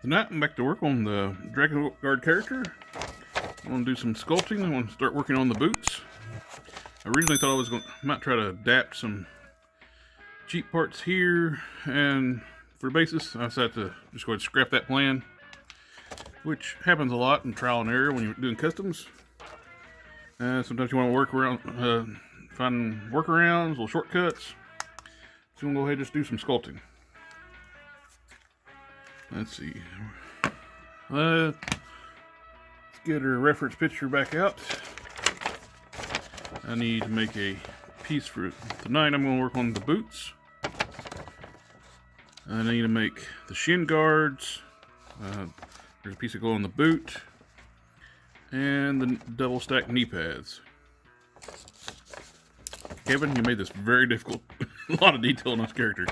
Tonight I'm back to work on the Dragon Guard character. I want to do some sculpting. I want to start working on the boots. I originally thought I was might try to adapt some cheap parts here, and for the basis I decided to just go ahead and scrap that plan, which happens a lot in trial and error when you're doing customs. Sometimes you want to work around, find workarounds, little shortcuts. So I'm going to go ahead and just do some sculpting. Let's see. Let's get our reference picture back out. I need to make a piece for tonight. I'm going to work on the boots. I need to make the shin guards. There's a piece that go on the boot. And the double stack knee pads. Kevin, you made this very difficult. A lot of detail on this character.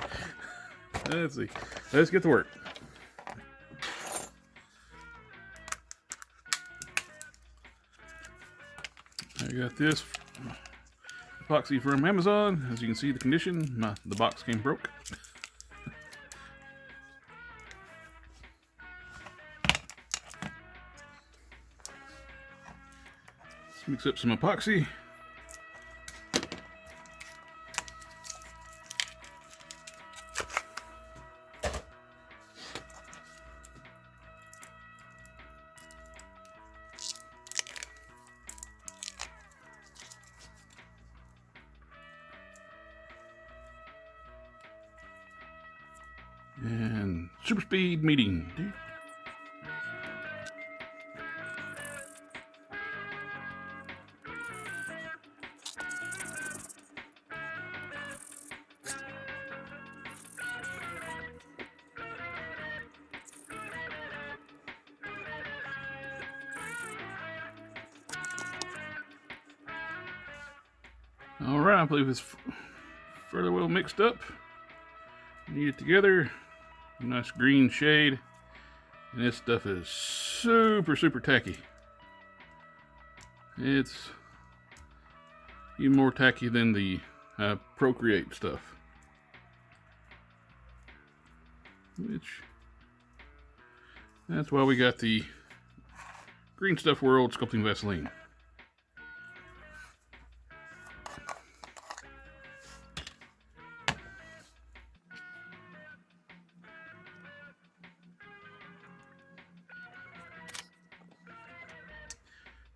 Let's see. Let's get to work. I got this epoxy from Amazon. As you can see, the condition, the box came broke. Let's mix up some epoxy. And super speed meeting. All right, I believe it's fairly well mixed up. Knead it together. Nice green shade, and this stuff is super tacky. It's even more tacky than the Procreate stuff, which that's why we got the Green Stuff World Sculpting Vaseline.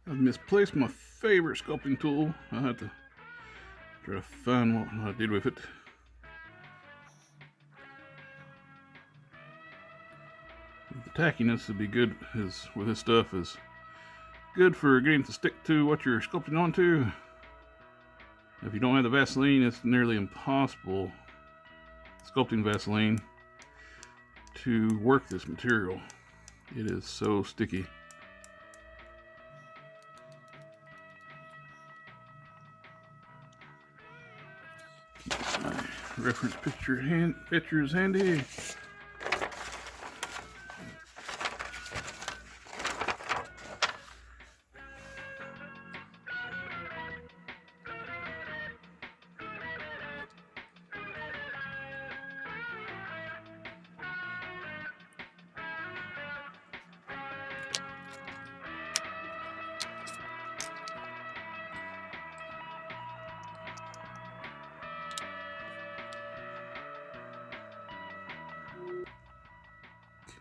I've misplaced my favorite sculpting tool. I have to try to find what I did with it. The tackiness would be good with this stuff is good for getting it to stick to what you're sculpting onto. If you don't have the Vaseline, it's nearly impossible, sculpting Vaseline, to work this material. It is so sticky. Reference pictures handy.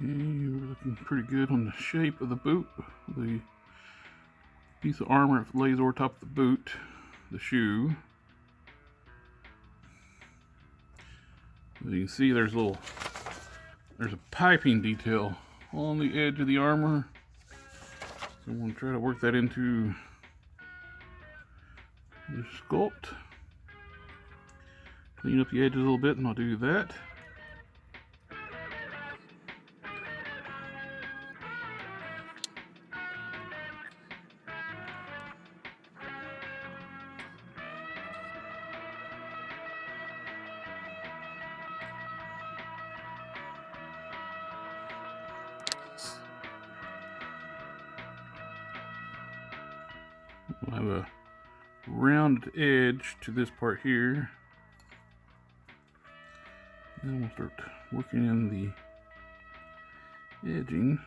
Okay, we're looking pretty good on the shape of the boot. The piece of armor lays over top of the boot, the shoe. As you can see, there's a piping detail on the edge of the armor. So I'm going to try to work that into the sculpt. Clean up the edges a little bit, and I'll do that. We'll have a rounded edge to this part here. Then we'll start working in the edging.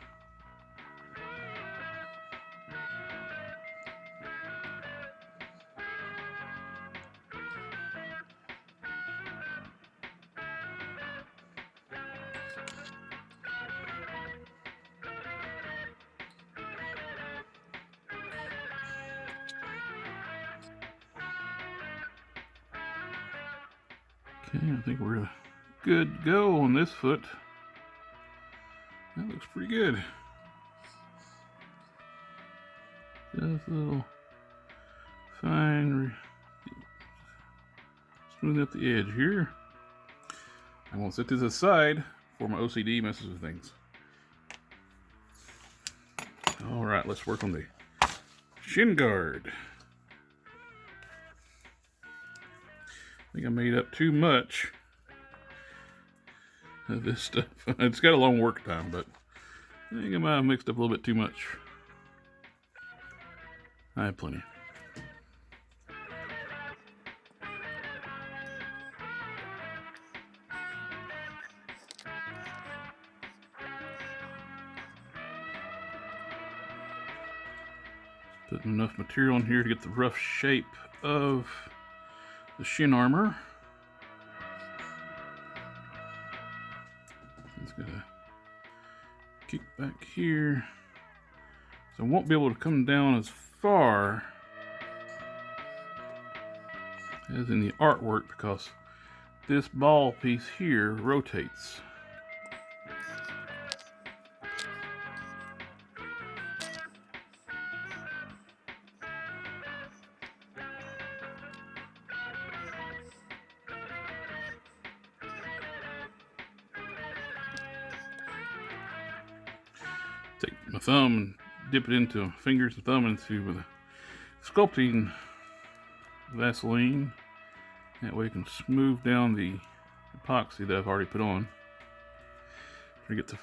Okay, I think we're good to go on this foot. That looks pretty good. Just a little fine, smooth up the edge here. I'm going to set this aside before my OCD messes with things. Alright, let's work on the shin guard. I think I made up too much of this stuff. It's got a long work time, but I think I might have mixed up a little bit too much. I have plenty. Putting enough material in here to get the rough shape of the shin armor. It's gonna kick back here, so I won't be able to come down as far as in the artwork because this ball piece here rotates. Take my thumb and dip it into fingers and thumb into with a sculpting Vaseline. That way you can smooth down the epoxy that I've already put on. Try to get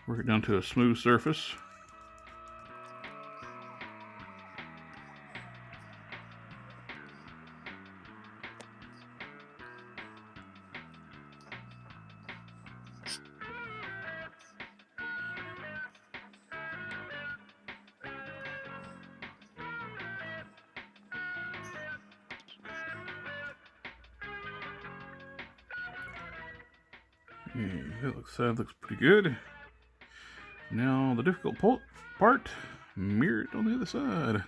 work it down to a smooth surface. Yeah, that looks pretty good. Now the difficult part, mirror it on the other side.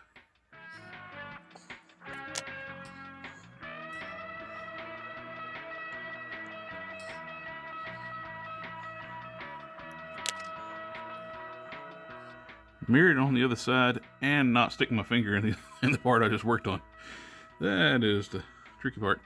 Mirror it on the other side and not stick my finger in the part I just worked on. That is the tricky part.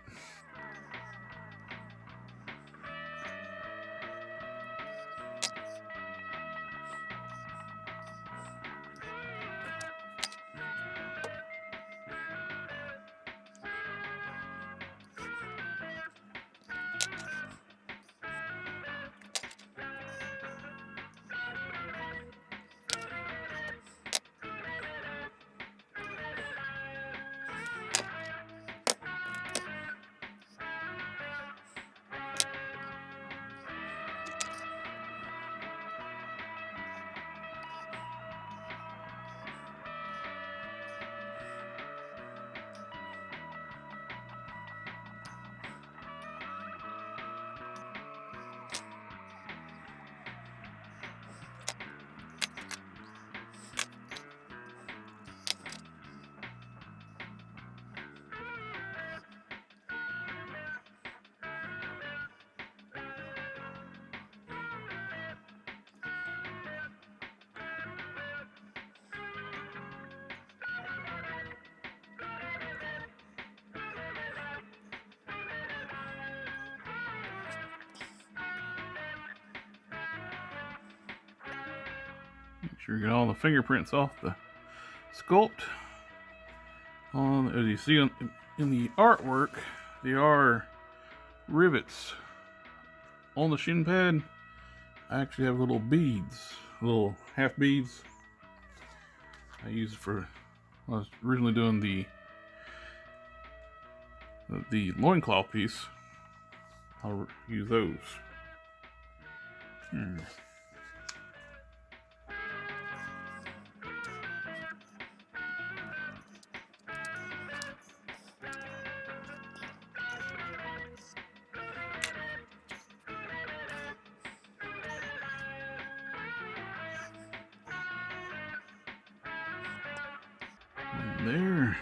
Make sure you get all the fingerprints off the sculpt. As you see in the artwork, there are rivets on the shin pad. I actually have little beads, little half beads. I use it for, I was originally doing the loincloth piece. I'll use those. There.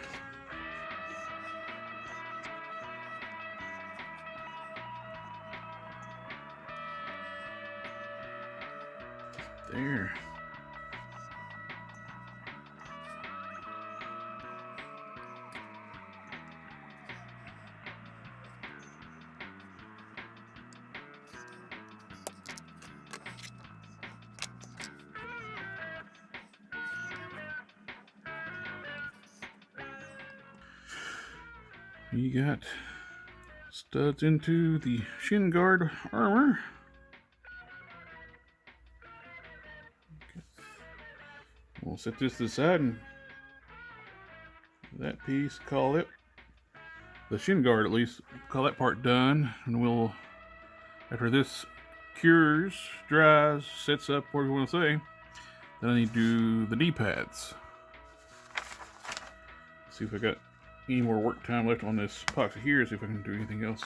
There. You got studs into the shin guard armor. We'll set this to the side and that piece, call it the shin guard, at least call that part done, and we'll, after this cures, dries, sets up, whatever you want to say, then I need to do the knee pads. See if I got any more work time left on this epoxy here, see if I can do anything else.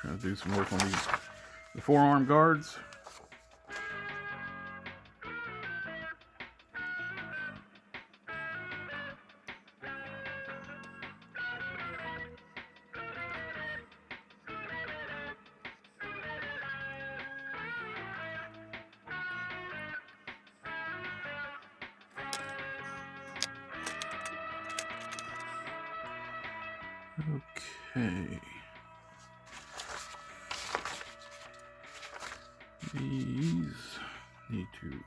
Trying to do some work on the forearm guards. Okay. These need to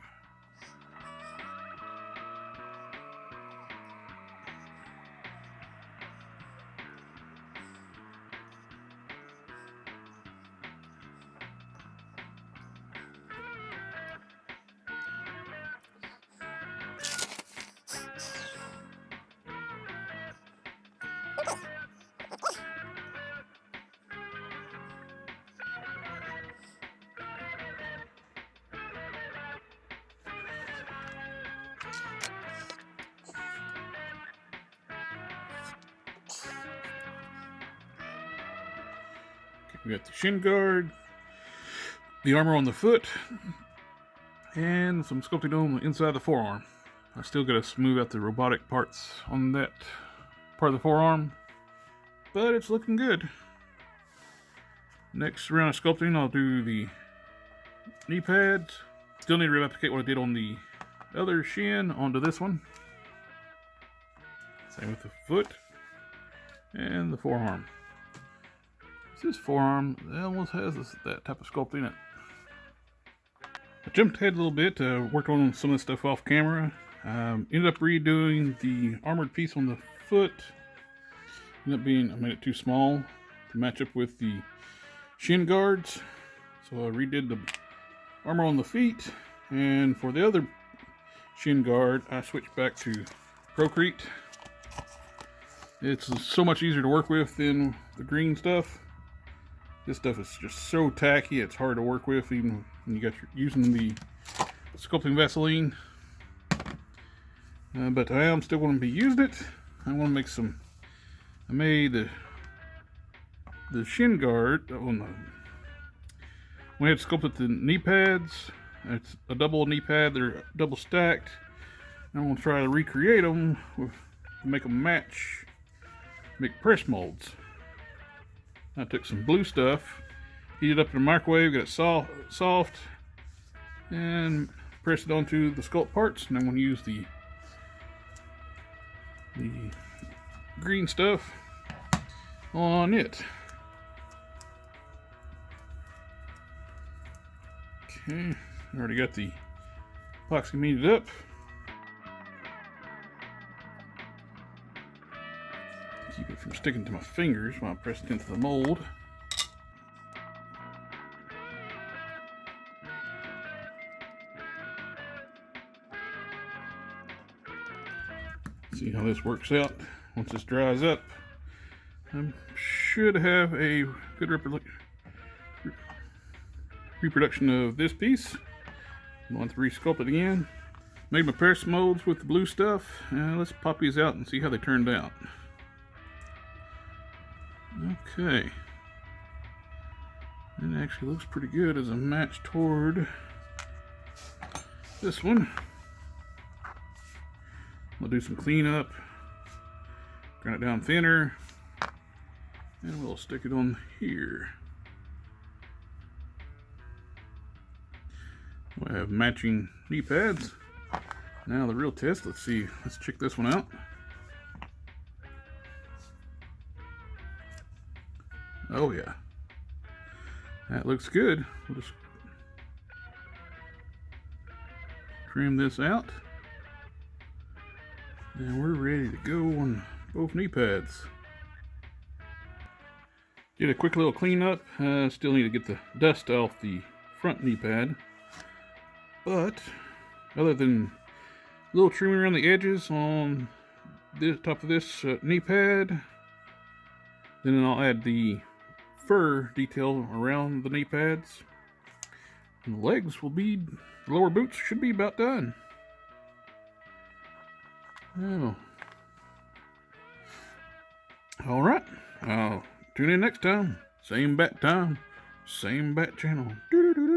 we got the shin guard, the armor on the foot, and some sculpting on the inside of the forearm. I still got to smooth out the robotic parts on that part of the forearm, but it's looking good. Next round of sculpting, I'll do the knee pads. Still need to replicate what I did on the other shin onto this one. Same with the foot and the forearm. This forearm, it almost has that type of sculpt in it. I jumped ahead a little bit, worked on some of this stuff off camera. Ended up redoing the armored piece on the foot. I made it too small to match up with the shin guards. So I redid the armor on the feet. And for the other shin guard, I switched back to Procrete. It's so much easier to work with than the green stuff. This stuff is just so tacky, it's hard to work with, even when you got using the sculpting Vaseline. But I am still going to be using it. I want to make some. I made the shin guard. When I had sculpted the knee pads, it's a double knee pad. They're double stacked. I'm going to try to recreate them to make them match. Make press molds. I took some blue stuff, heated up in the microwave, got it soft, and pressed it onto the sculpt parts. And I'm going to use the green stuff on it. Okay, I already got the epoxy meted up. Keep it from sticking to my fingers while I press it into the mold. See how this works out once this dries up. I should have a good reproduction of this piece. I want to resculpt it again. Made my press molds with the blue stuff. Let's pop these out and see how they turned out. Okay. It actually looks pretty good as a match toward this one. We'll do some cleanup, grind it down thinner, and we'll stick it on here. We have matching knee pads. Now the real test, let's see, let's check this one out. Oh yeah, that looks good. We'll just trim this out. And we're ready to go on both knee pads. Did a quick little cleanup. Still need to get the dust off the front knee pad. But other than a little trimming around the edges on the top of this knee pad, then I'll add the fur detail around the knee pads. And the legs will be, the lower boots should be about done. Oh. Alright, I'll tune in next time. Same bat time, same bat channel. Doo -doo -doo.